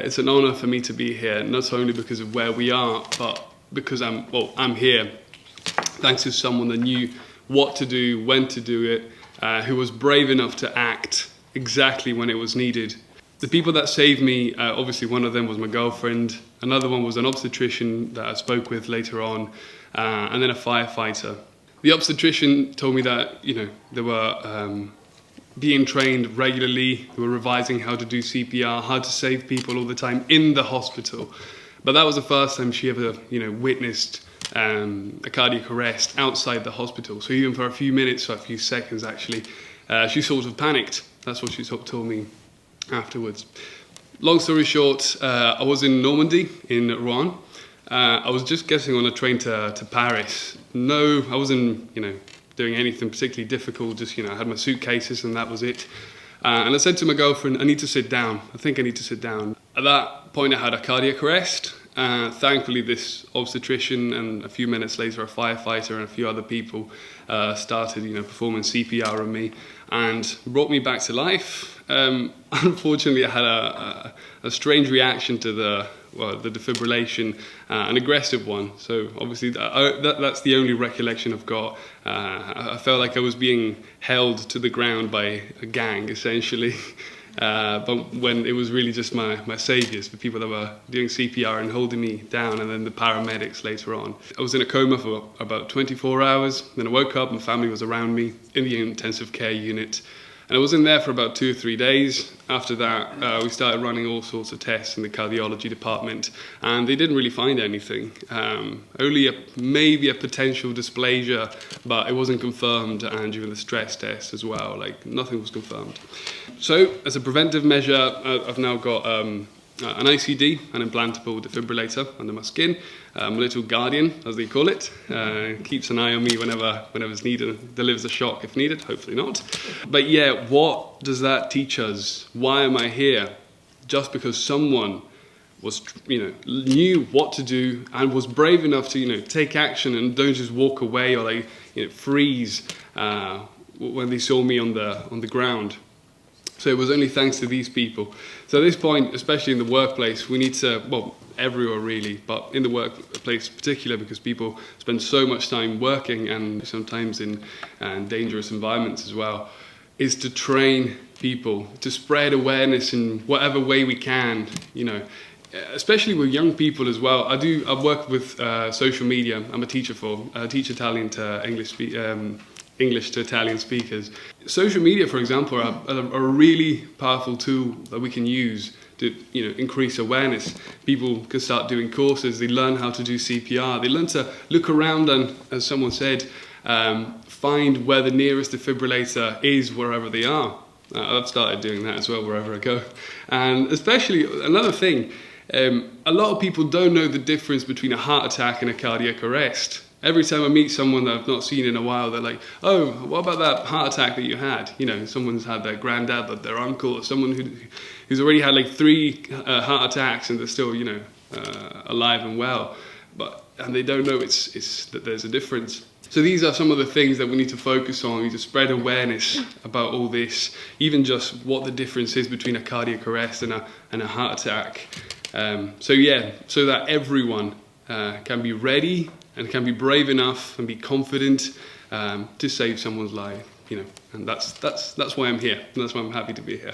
It's an honor for me to be here, not only because of where we are, but because I'm here thanks to someone that knew what to do, when to do it, who was brave enough to act exactly when it was needed. The people that saved me, obviously one of them was my girlfriend, another one was an obstetrician that I spoke with later on, and then a firefighter. The obstetrician told me that, they were being trained regularly, they were revising how to do CPR, how to save people all the time in the hospital. But that was the first time she ever, witnessed a cardiac arrest outside the hospital. So even for a few minutes, or a few seconds actually, she sort of panicked. That's what she told me afterwards. Long story short, I was in Normandy, in Rouen. I was just getting on a train to Paris. No, I wasn't, doing anything particularly difficult. Just, I had my suitcases and that was it. And I said to my girlfriend, I need to sit down. I think I need to sit down. At that point, I had a cardiac arrest. Thankfully, this obstetrician and a few minutes later, a firefighter and a few other people started, performing CPR on me and brought me back to life. Unfortunately, I had a strange reaction to the defibrillation, an aggressive one. So obviously that's the only recollection I've got. I felt like I was being held to the ground by a gang, essentially. But when it was really just my saviours, the people that were doing CPR and holding me down, and then the paramedics later on. I was in a coma for about 24 hours. Then I woke up, my family was around me in the intensive care unit. And I was in there for about 2 or 3 days. After that, we started running all sorts of tests in the cardiology department, and they didn't really find anything. Only maybe a potential dysplasia, but it wasn't confirmed, and during the stress test as well, nothing was confirmed. So, as a preventive measure, I've now got an ICD, an implantable defibrillator under my skin, my little guardian, as they call it. Keeps an eye on me whenever it's needed, delivers a shock if needed, hopefully not. But yeah, what does that teach us? Why am I here? Just because someone was, knew what to do and was brave enough to, take action and don't just walk away or freeze when they saw me on the ground. So it was only thanks to these people. So at this point, especially in the workplace, we need to, well, everywhere really, but in the workplace in particular, because people spend so much time working and sometimes in dangerous environments as well, is to train people, to spread awareness in whatever way we can, especially with young people as well. I work with social media. I'm a teacher teach Italian to English to Italian speakers. Social media, for example, are a really powerful tool that we can use to increase awareness. People can start doing courses, they learn how to do CPR, they learn to look around and, as someone said, find where the nearest defibrillator is wherever they are. I've started doing that as well wherever I go. And especially, another thing, a lot of people don't know the difference between a heart attack and a cardiac arrest. Every time I meet someone that I've not seen in a while, they're like, oh, what about that heart attack that you had? Someone's had their granddad, their uncle, or someone who's already had 3 heart attacks and they're still, alive and well. And they don't know it's that there's a difference. So these are some of the things that we need to focus on. We need to spread awareness about all this, even just what the difference is between a cardiac arrest and a heart attack. So that everyone can be ready and can be brave enough and be confident to save someone's life, and that's why I'm here, and that's why I'm happy to be here.